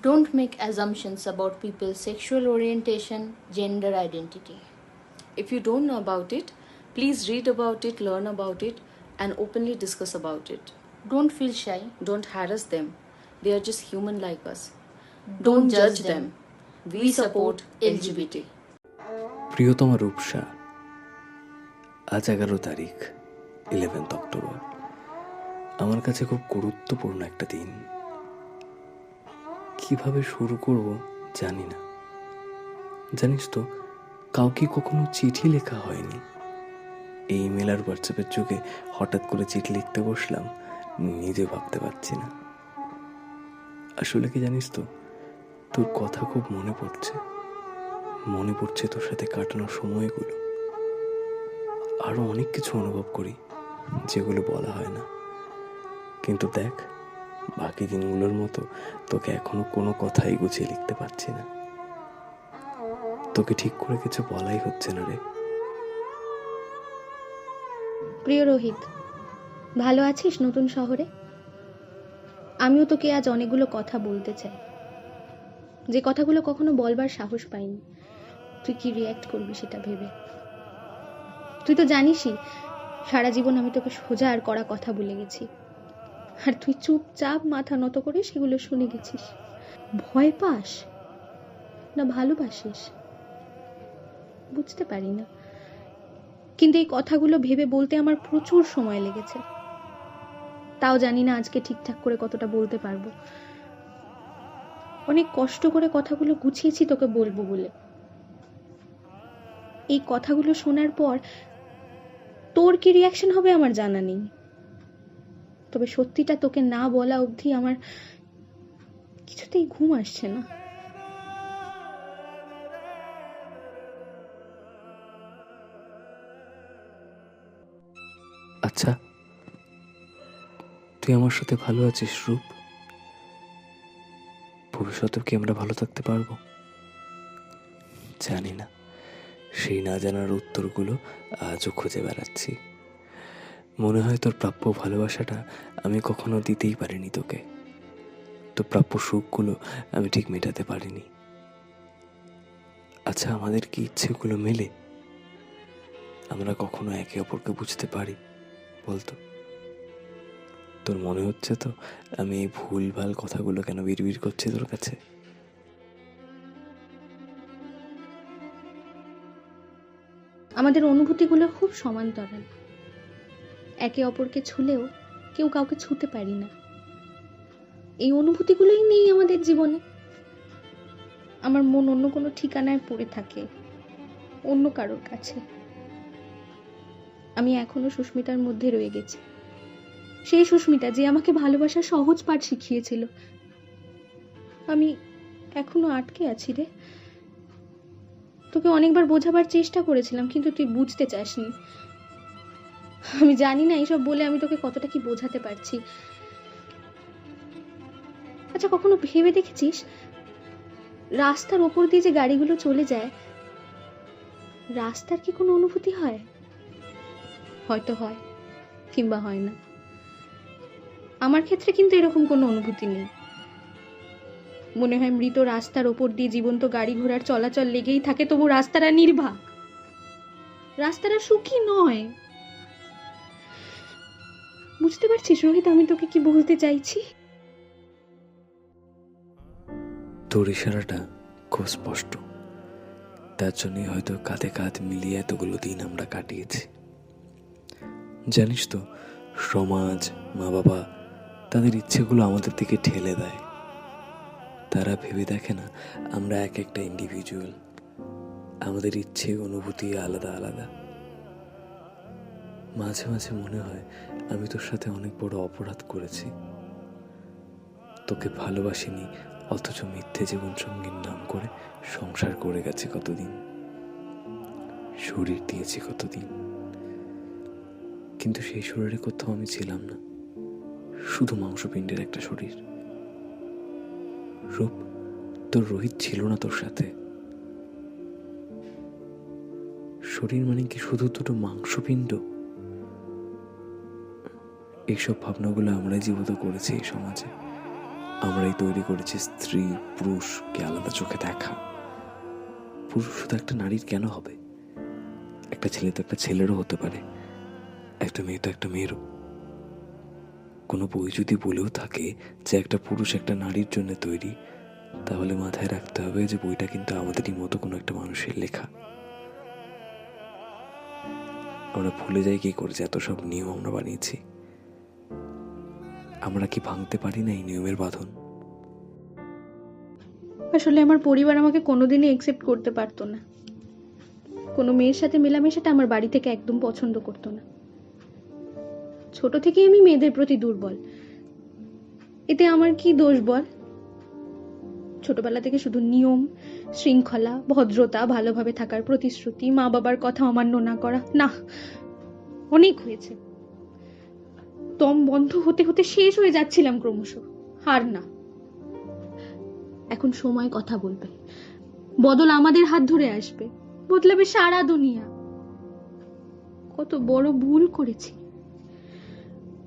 Don't make assumptions about people's sexual orientation, gender identity. If you don't know about it, please read about it, learn about it, and openly discuss about it. Don't feel shy. Don't harass them. They are just human like us. Don't Judge them. We support LGBT. প্রিয়তমা রূপসা, আজ 11 তারিখ, 11th October. আমার কাছে খুব গুরুত্বপূর্ণ একটা দিন। কিভাবে শুরু করব জানি না। জানিস তো, কাউকে কখনো চিঠি লেখা হয়নি। এই ইমেল আর হোয়াটসঅ্যাপের যুগে হঠাৎ করে চিঠি লিখতে বসলাম, নিজে ভাবতে পারছি না। আসলে কি জানিস তো, তোর কথা খুব মনে পড়ছে। মনে পড়ছে তোর সাথে কাটানো সময়গুলো। আরও অনেক কিছু অনুভব করি যেগুলো বলা হয় না। কিন্তু দেখ, বাকি দিনগুলোর মতো তোকে এখনো কোনো কথাই গুছিয়ে লিখতে পারছি না। তোকে ঠিক করে কিছু বলাই হচ্ছে না রে। প্রিয় রোহিত, ভালো আছিস নতুন শহরে? আমিও তোকে আজ অনেকগুলো কথা বলতে চাই, যে কথাগুলো কখনো বলবার সাহস পাইনি। তুই কি রিয়্যাক্ট করবি সেটা ভেবে। তুই তো জানিসই, সারা জীবন আমি তোকে সোজা আর কড়া কথা বলে গেছি, আর তুই চুপচাপ মাথা নত করে সেগুলো শুনে গেছিস। ভয় পাস না ভালোবাসিস বুঝতে পারি না, কিন্তু এই কথাগুলো ভেবে বলতে আমার প্রচুর সময় লেগেছে। তাও জানি না আজকে ঠিকঠাক করে কতটা বলতে পারবো। অনেক কষ্ট করে কথাগুলো গুছিয়েছি তোকে বলবো বলে। এই কথাগুলো শোনার পর তোর কি রিয়াকশন হবে আমার জানা নেই, তবে সত্যিটা তোকে না বলা অবধি আমার কিছুতেই ঘুম আসছে না। আচ্ছা, তুই আমার সাথে ভালো আছিস রূপ? ভবিষ্যতেও কি আমরা ভালো থাকতে পারবো জানি না। সেই না জানার উত্তরগুলো আজও খুঁজে বেড়াচ্ছি। মনে হয় তোর প্রাপ্য ভালোবাসাটা আমি কখনো দিতেই পারিনি তোকে। তোর প্রাপ্য সুখগুলো আমি ঠিক মেটাতে পারিনি। আচ্ছা, আমাদের কি ইচ্ছেগুলো মেলে? আমরা কখনো একে অপরকে বুঝতে পারি বলতো? তোর মনে হচ্ছে তো আমি এই ভুলভাল কথাগুলো কেন বিড়বিড় করছি তোর কাছে? আমাদের অনুভূতিগুলো খুব সমান্তরাল। একে অপরকে ছুলেও কেউ কাউকে ছুতে পারি না। এই অনুভূতিগুলোই নেই আমাদের জীবনে। আমার মন অন্য কোনো ঠিকানায় পড়ে থাকে, অন্য কারোর কাছে। আমি এখনো সুস্মিতার মধ্যে রয়ে গেছি, সেই সুস্মিতা যে আমাকে ভালোবাসার সহজ পাঠ শিখিয়েছিল। আমি এখনো আটকে আছি রে। তোকে অনেকবার বোঝাবার চেষ্টা করেছিলাম, কিন্তু তুই বুঝতে চাসনি। আমি জানি না এইসব বলে আমি তোকে কতটা কি বোঝাতে পারছি। আচ্ছা, কখনো ভেবে দেখেছিস রাস্তার ওপর দিয়ে যে গাড়িগুলো চলে যায়, রাস্তার কি কোনো অনুভূতি হয়? হয়তো হয়, কিংবা হয় না। আমার ক্ষেত্রে কিন্তু এরকম কোনো অনুভূতি নেই। মনে হয় মৃত রাস্তার ওপর দিয়ে জীবন্ত গাড়ি ঘোড়ার চলাচল লেগেই থাকে, তবু রাস্তাটা নির্বাক, রাস্তাটা সুখী নয়। বুঝতে পারছিস রোহিত আমি তোকে কি বলতে চাইছি? তোর ইশারাটা খুব স্পষ্ট। তার জন্যই হয়তো কাঁধে কাঁধ মিলিয়ে এতগুলো দিন আমরা কাটিয়েছি। জানিস তো, সমাজ, মা বাবা তাদের ইচ্ছেগুলো আমাদের দিকে ঠেলে দেয়। তারা ভেবে দেখে না আমরা এক একটা ইন্ডিভিজুয়াল, আমাদের ইচ্ছে অনুভূতি আলাদা আলাদা। মাঝে মাঝে মনে হয় আমি তোর সাথে অনেক বড় অপরাধ করেছি। তোকে ভালোবাসিনি, অথচ মিথ্যে জীবনসঙ্গীর নাম করে সংসার করে গেছে কতদিন, শরীর দিয়েছি কতদিন, কিন্তু সেই শরীরে কোথাও আমি ছিলাম না, শুধু মাংসপিণ্ডের একটা শরীর। রূপ, তোর রোহিত ছিল না তোর সাথে। শরীর মানে কি শুধু দুটো মাংসপিণ্ড? এইসব ভাবনাগুলো আমরাই জীবিত করেছি এই সমাজে। আমরাই তৈরি করেছি স্ত্রী পুরুষকে আলাদা চোখে দেখা। পুরুষ শুধু একটা নারীর কেন হবে? একটা ছেলে তো একটা ছেলেরও হতে পারে, একটা মেয়ে তো একটা মেয়েরও। কোনো বই যদি বলেও থাকে যে একটা পুরুষ একটা নারীর জন্য তৈরি, তাহলে মাথায় রাখতে হবে যে বইটা কিন্তু আমাদেরই মতো কোনো একটা মানুষের লেখা। আমরা ভুলে যাই কি করে যে এত সব নিয়ম আমরা বানিয়েছি। আমরা কি ভাঙতে পারি না এই নিয়মের বাঁধন? আসলে আমার পরিবার আমাকে কোনোদিনই একসেপ্ট করতে পারতো না। কোনো মেয়ের সাথে মেলামেশাটা আমার বাড়ি থেকে একদম পছন্দ করতো না। ছোট থেকেই আমি মেয়েদের প্রতি দুর্বল। এতে আমার কি দোষ বল? ছোটবেলা থেকে শুধু নিয়ম, শৃঙ্খলা, ভদ্রতা, ভালোভাবে থাকার প্রতিশ্রুতি, মা বাবার কথা অমান্য না করা, না, অনেক হয়েছে। দম বন্ধ হতে হতে শেষ হয়ে যাচ্ছিলাম ক্রমশ। হার না, এখন সময় কথা বলবে, বদল আমাদের হাত ধরে আসবে, বদলাবে সারা দুনিয়া। কত বড় ভুল করেছি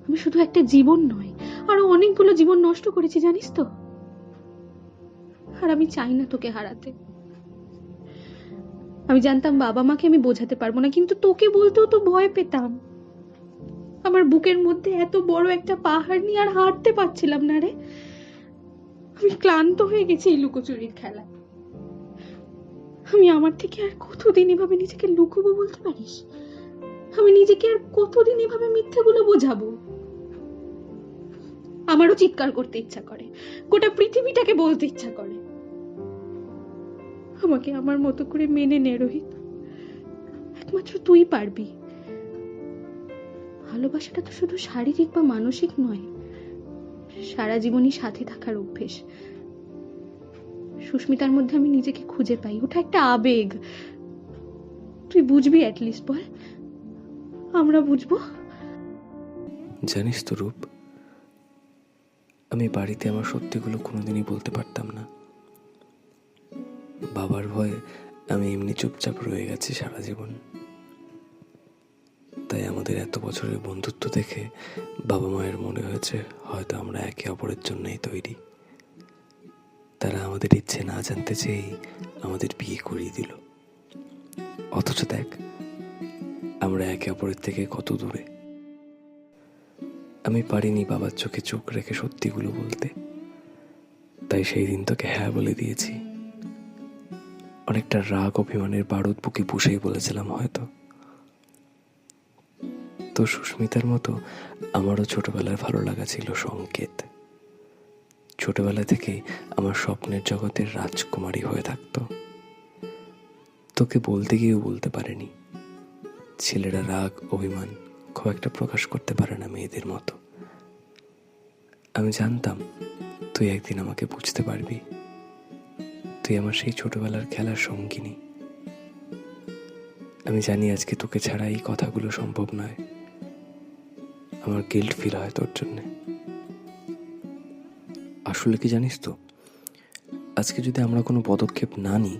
আমি, শুধু একটা জীবন নয়, আরো অনেকগুলো জীবন নষ্ট করেছি, জানিস তো? আর আমি চাই না তোকে হারাতে। আমি জানতাম বাবা মাকে আমি বোঝাতে পারবো না, কিন্তু তোকে বলতেও তো ভয় পেতাম। আমার বুকের মধ্যে এত বড় একটা পাহাড় নিয়ে আর হাঁটতে পারছিলাম না রে। আমি ক্লান্ত হয়ে গেছি এই লুকোচুরির খেলা। আমি আমার থেকে আর কতদিন এভাবে নিজেকে লুকোবো বলতে পারিস? আমি নিজেকে আর কতদিন এভাবে মিথ্যেগুলো বোঝাবো? আমারও চিৎকার করতে ইচ্ছা করে, গোটা পৃথিবীটাকে বলতে ইচ্ছা করে, আমাকে আমার মতো করে মেনে নে রোহিত। একমাত্র তুই পারবি। ভালোবাসাটা তো শুধু শারীরিক বা মানসিক নয়, সারা জীবনই সাথে থাকার অভ্যেস। সুস্মিতার মধ্যে আমি নিজেকে খুঁজে পাই, ওটা একটা আবেগ। তুই বুঝবি অ্যাটলিস্ট, বল? আমরা বুঝবো। জানিস তো রূপ, আমি বাড়িতে আমার সত্যিগুলো কোনোদিনই বলতে পারতাম না। বাবার ভয়ে আমি এমনি চুপচাপ রয়ে গেছি সারা জীবন। তাই আমাদের এত বছরের বন্ধুত্ব দেখে বাবা মায়ের মনে হয়েছে হয়তো আমরা একে অপরের জন্যই তৈরি। তারা আমাদের ইচ্ছে না জানতে চেয়েই আমাদের বিয়ে করিয়ে দিল। অথচ দেখ আমরা একে অপরের থেকে কত দূরে। আমি পারিনি বাবার চোখে চোখ রেখে সত্যিগুলো বলতে, তাই সেই দিন তোকে হ্যাঁ বলে দিয়েছি। অনেকটা রাগ অভিমানের বারুদ বুকে পুষেই বলেছিলাম হয়তো। তো সুস্মিতার মতো আমারও ছোটবেলার ভালো লাগা ছিল সংকেত। ছোটবেলা থেকেই আমার স্বপ্নের জগতের রাজকুমারী হয়ে থাকতো। তোকে বলতে গিয়েও বলতে পারেনি। ছেলেরা রাগ অভিমান খুব একটা প্রকাশ করতে পারে না মেয়েদের মতো। আমি জানতাম তুই একদিন আমাকে বুঝতে পারবি। তুই আমার সেই ছোটবেলার খেলার সঙ্গিনী। আমি জানি আজকে তোকে ছাড়া এই কথাগুলো সম্ভব নয়। আমার গিল্ট ফিল হয় তোর জন্যে। আসলে কি জানিস তো, আজকে যদি আমরা কোনো পদক্ষেপ না নিই,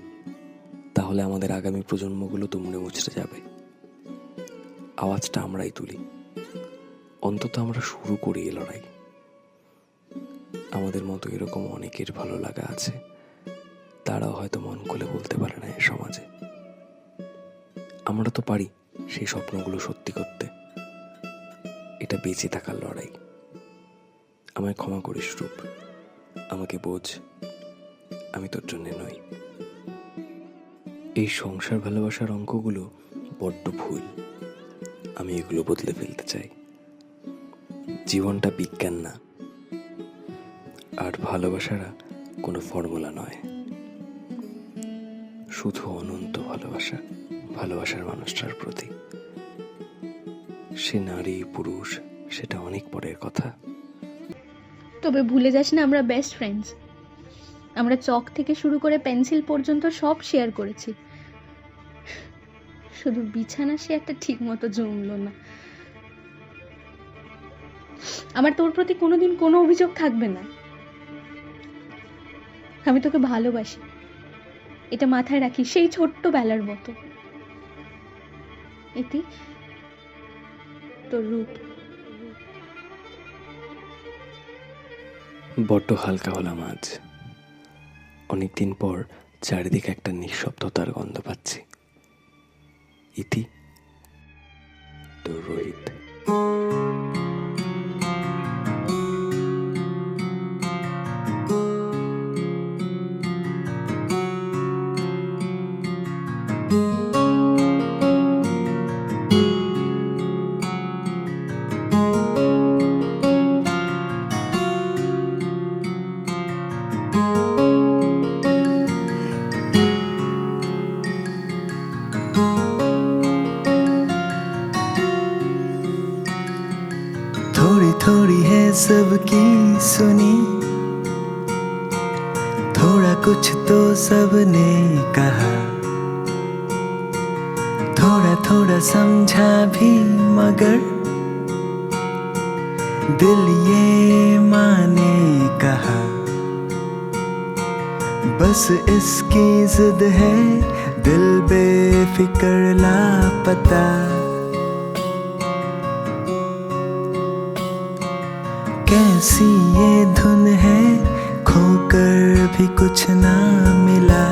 তাহলে আমাদের আগামী প্রজন্মগুলো তো মুড়ে মুচড়ে যাবে। আওয়াজটা আমরাই তুলি, অন্তত আমরা শুরু করি এ লড়াই। আমাদের মতো এরকম অনেকের ভালো লাগা আছে, তারাও হয়তো মন খুলে বলতে পারে না এ সমাজে। আমরা তো পারি সেই স্বপ্নগুলো সত্যি করতে। এটা বেঁচে থাকার লড়াই। আমায় ক্ষমা করিস রূপ, আমাকে বোঝ, আমি তোর জন্য নই। এই সংসার ভালোবাসার অঙ্কগুলো বড্ড ভুল। আমি এগুলো বদলে ফেলতে চাই। জীবনটা বিজ্ঞান না, আর ভালোবাসারা কোনো ফর্মুলা নয়, শুধু অনন্ত ভালোবাসা, ভালোবাসার মানুষটার প্রতি। সে নারী পুরুষ সেটা অনেক পরের কথা। তবে ভুলে যাস না আমরা বেস্ট ফ্রেন্ডস। আমরা চক থেকে শুরু করে পেন্সিল পর্যন্ত সব শেয়ার করেছি। শুধু বিছানা সে একটা ঠিক মতো জমলো না। আমার তোর প্রতি কোনোদিন কোনো অভিযোগ থাকবে না। আমি তোকে ভালোবাসি, এটা মাথায় রাখি, সেই ছোট্টবেলার মতো। এটি তোর রূপ। বড্ড হালকা হলাম আজ। অনেকদিন পর চারিদিকে একটা নিঃশব্দতার গন্ধ পাচ্ছি। ইতি, তোর রোহিত। थोड़ी थोड़ी है सबकी सुनी, थोड़ा कुछ तो सबने कहा, थोड़ा थोड़ा समझा भी मगर दिल ये माने कहा। बस इसकी जिद है, दिल बेफिक्र लापता। कैसी ये धुन है, खोकर भी कुछ ना मिला।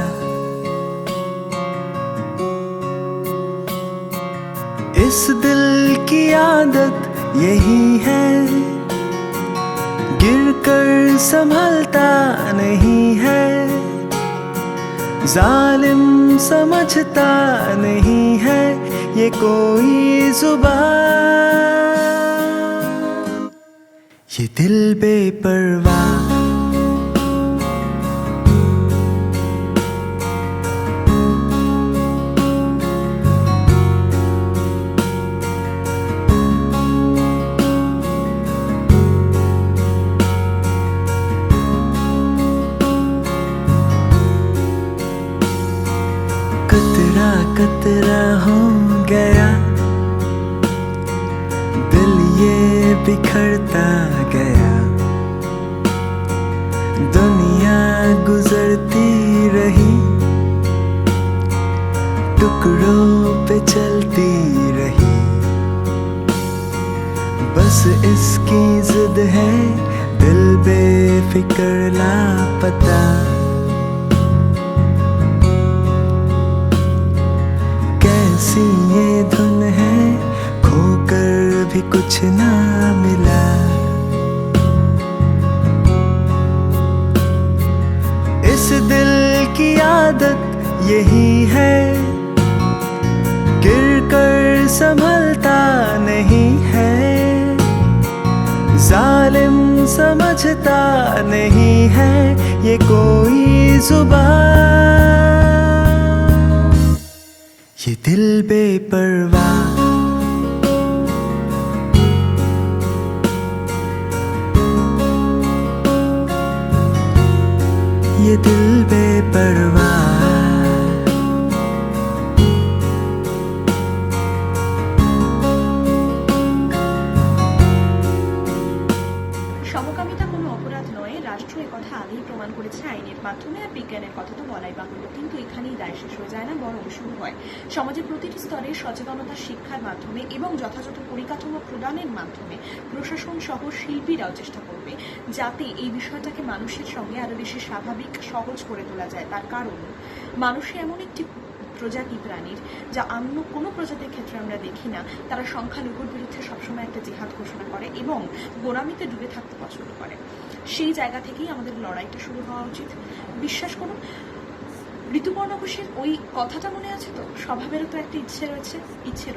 इस दिल की आदत यही है, गिरकर संभलता नहीं है। जालिम समझता नहीं है ये कोई जुबान। ये दिल बेपरवाह, कतरा कतरा हो गया दिल ये बिखरता गया। दुनिया गुजरती रही, टुकड़ों पे चलती रही। बस इसकी जिद है, दिल बेफिक्र लापता। कैसी ये धुन है, खोकर भी कुछ ना मिला। इस दिल की आदत यही है, गिरकर संभलता नहीं है। जालिम समझता नहीं है ये कोई जुबान। ये दिल बेपरवाह, ये दिल बेपरवाह। সমকামিতা কোনো অপরাধ নয়, রাষ্ট্র কথা আগেই প্রমাণ করেছে আইনের মাধ্যমে। আর বিজ্ঞানের কথা তো বলাই বাহুল্য, কিন্তু এখানেই দায় শেষ হয়ে যায় না, বরং শুরু হয় সমাজের প্রতিটি স্তরে সচেতনতা শিক্ষার মাধ্যমে এবং যথাযথ পরিকাঠামো প্রদানের মাধ্যমে। প্রশাসন সহ শিল্পীরাও চেষ্টা করবে যাতে এই বিষয়টাকে মানুষের সঙ্গে আরো বেশি স্বাভাবিক সহজ করে তোলা যায়। তার কারণ মানুষে এমন একটি প্রজাতি প্রাণীর যা অন্য কোনো প্রজাতির ক্ষেত্রে আমরা দেখি না। তারা সংখ্যালঘুর বিরুদ্ধে সবসময় একটা জিহাদ ঘোষণা করে এবং গোলামিতে ডুবে থাকতে পছন্দ করে। সেই জায়গা থেকেই আমাদের লড়াইটা শুরু হওয়া উচিত। বিশ্বাস করুন, ঋতুপর্ণ ঘোষের ওই কথাটা মনে আছে তো, স্বভাবেরও তো একটা ইচ্ছে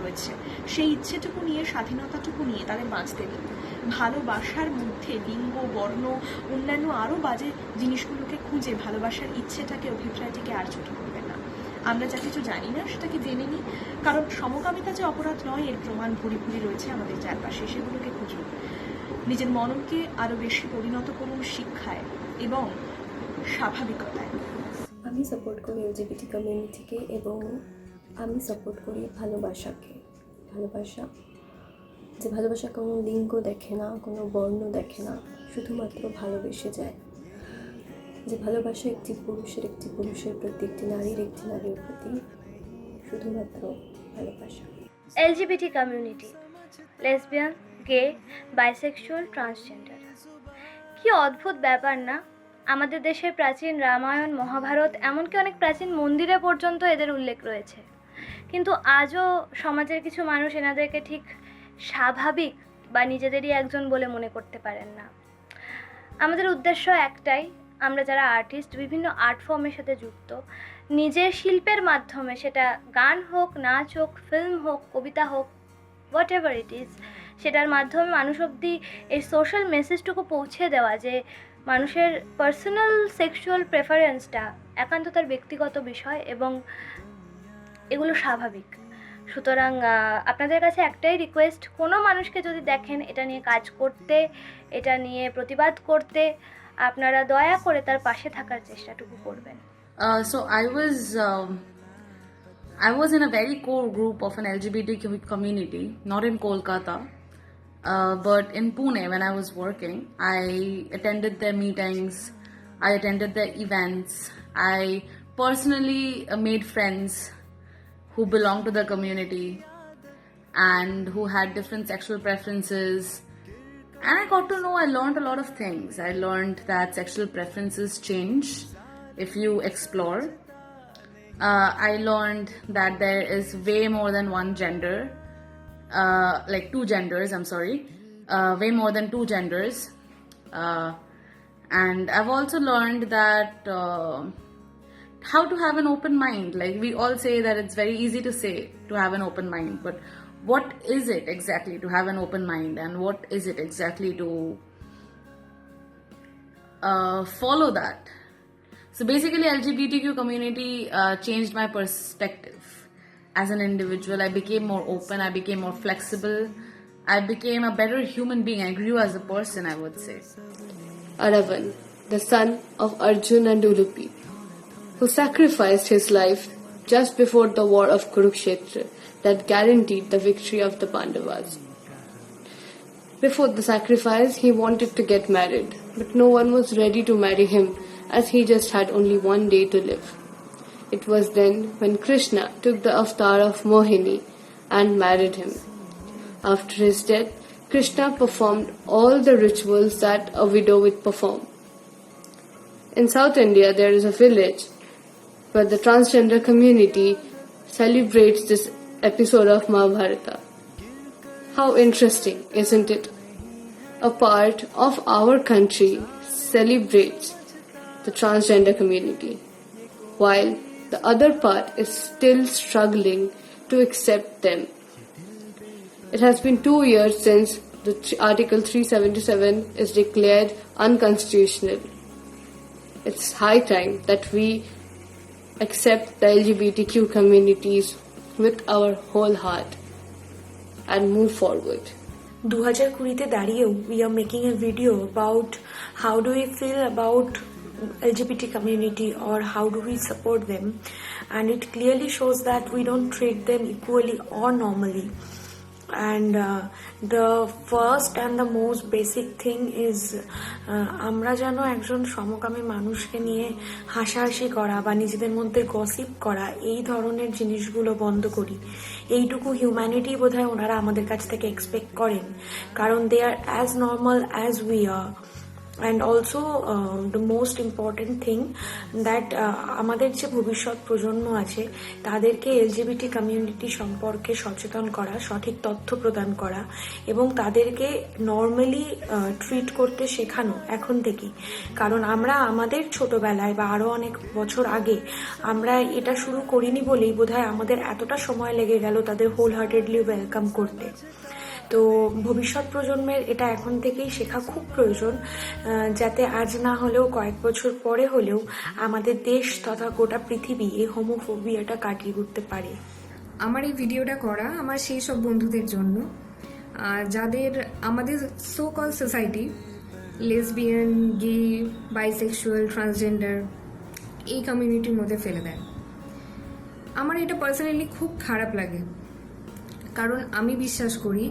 রয়েছে। সেই ইচ্ছেটুকু নিয়ে, স্বাধীনতাটুকু নিয়ে তাদের বাঁচতে দিন। ভালোবাসার মধ্যে লিঙ্গ, বর্ণ, অন্যান্য আরও বাজে জিনিসগুলোকে খুঁজে ভালোবাসার ইচ্ছেটাকে, অভিপ্রায়টিকে আর ছোট করবেন না। আমরা যা কিছু জানি না সেটাকে জেনে নিই, কারণ সমকামিতা যে অপরাধ নয় এর প্রমাণ ভুরি ভুরি রয়েছে আমাদের চারপাশে। সেগুলোকে খুঁজুন, নিজের মননকে আরো বেশি পরিণত করুন শিক্ষায় এবং স্বাভাবিকতায়। আমি সাপোর্ট করি এলজিবিটি কমিউনিটিকে এবং আমি সাপোর্ট করি ভালোবাসাকে। ভালোবাসা কোনো লিঙ্গ দেখে না, কোনো বর্ণ দেখে না, শুধুমাত্র ভালোবেসে যায়। যে ভালোবাসা একটি পুরুষের প্রতি, একটি নারীর প্রতি, শুধুমাত্র ভালোবাসা। LGBT community, lesbian, gay, bisexual, transgender. কি অদ্ভুত ব্যাপার না, আমাদের দেশের প্রাচীন রামায়ণ, মহাভারত, এমনকি অনেক প্রাচীন মন্দিরে পর্যন্ত এদের উল্লেখ রয়েছে, কিন্তু আজও সমাজের কিছু মানুষ এনাদেরকে ঠিক স্বাভাবিক বা নিজেদেরই একজন বলে মনে করতে পারেন না। আমাদের উদ্দেশ্য একটাই, আমরা যারা আর্টিস্ট, বিভিন্ন আর্ট ফর্মের সাথে যুক্ত, নিজের শিল্পের মাধ্যমে, সেটা গান হোক, নাচ হোক, ফিল্ম হোক, কবিতা হোক, হোয়াট এভার ইট ইজ, সেটার মাধ্যমে মানুষ অবধি এই সোশ্যাল মেসেজটুকু পৌঁছে দেওয়া যে মানুষের পার্সোনাল সেক্সুয়াল প্রেফারেন্সটা একান্ত তার ব্যক্তিগত বিষয় এবং এগুলো স্বাভাবিক। সুতরাং আপনাদের কাছে একটাই রিকোয়েস্ট, কোনো মানুষকে যদি দেখেন এটা নিয়ে কাজ করতে, এটা নিয়ে প্রতিবাদ করতে, আপনারা দয়া করে তার পাশে থাকার চেষ্টাটুকু করবেন। So I was in a very core group of an LGBTQ community, not in Kolkata, but in Pune when I was working. I attended their meetings, I attended their events, I personally made friends who belonged to the community and who had different sexual preferences. And I got to know, I learned a lot of things. I learned that sexual preferences change if you explore. I learned that there is way more than one gender, like two genders, I'm sorry, way more than two genders. And I've also learned that how to have an open mind. Like we all say that it's very easy to say to have an open mind, but what is it exactly to have an open mind, and what is it exactly to follow that? So basically LGBTQ community changed my perspective as an individual. I became more open, I became more flexible, I became a better human being, I grew as a person, I would say. Aravan, the son of Arjun and Ulupi, who sacrificed his life just before the war of Kurukshetra that guaranteed the victory of the Pandavas. Before the sacrifice, he wanted to get married, but no one was ready to marry him as he just had only one day to live. It was then when Krishna took the avatar of Mohini and married him. After his death, Krishna performed all the rituals that a widow would perform. In South India, there is a village where the transgender community celebrates this episode of Mahabharata. How interesting, isn't it? A part of our country celebrates the transgender community, while the other part is still struggling to accept them. It has been 2 years since the Article 377 is declared unconstitutional. It's high time that we accept the LGBTQ communities with our whole heart and move forward. 2020-তে দাঁড়িয়েও we are making a video about how do we feel about LGBT community or how do we support them, and it clearly shows that we don't treat them equally or normally. And the first and the most basic thing is আমরা যেন একজন সমকামী মানুষকে নিয়ে হাসাহাসি করা বা নিজেদের মধ্যে গসিপ করা, এই ধরনের জিনিসগুলো বন্ধ করি। এইটুকু হিউম্যানিটি বোধহয় ওনারা আমাদের কাছ থেকে এক্সপেক্ট করেন, কারণ they are as normal as we are. And also the most important thing that আমাদের যে ভবিষ্যৎ প্রজন্ম আছে তাদেরকে এলজিবিটি কমিউনিটি সম্পর্কে সচেতন করা, সঠিক তথ্য প্রদান করা এবং তাদেরকে নর্মালি ট্রিট করতে শেখানো এখন থেকেই। কারণ আমরা আমাদের ছোটবেলায় বা আরও অনেক বছর আগে আমরা এটা শুরু করিনি বলেই বোধহয় আমাদের এতটা সময় লেগে গেল তাদের হোল হার্টেডলি ওয়েলকাম করতে। তো ভবিষ্যৎ প্রজন্মের এটা এখন থেকেই শেখা খুব প্রয়োজন, যাতে আজ না হলেও কয়েক বছর পরে হলেও আমাদের দেশ তথা গোটা পৃথিবী এই হোমোফোবিয়াটা কাটিয়ে উঠতে পারে। আমার এই ভিডিওটা করা আমার সেই সব বন্ধুদের জন্য যাদের আমাদের সো কল সোসাইটি লেসবিয়ান, গে, বাইসেক্সুয়াল, ট্রান্সজেন্ডার এই কমিউনিটির মধ্যে ফেলে দেয়। আমার এটা পার্সোনালি খুব খারাপ লাগে, কারণ আমি বিশ্বাস করি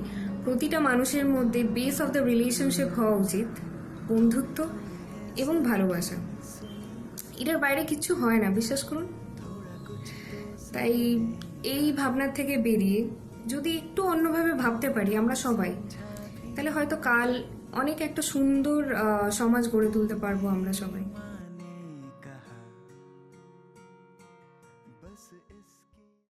প্রতিটা মানুষের মধ্যে বেস অফ দ্য রিলেশনশিপ হওয়া উচিত বন্ধুত্ব এবং ভালোবাসা। এটার বাইরে কিছু হয় না, বিশ্বাস করুন। তাই এই ভাবনার থেকে বেরিয়ে যদি একটু অন্যভাবে ভাবতে পারি আমরা সবাই, তাহলে হয়তো কাল অনেক একটা সুন্দর সমাজ গড়ে তুলতে পারবো আমরা সবাই। बस इसका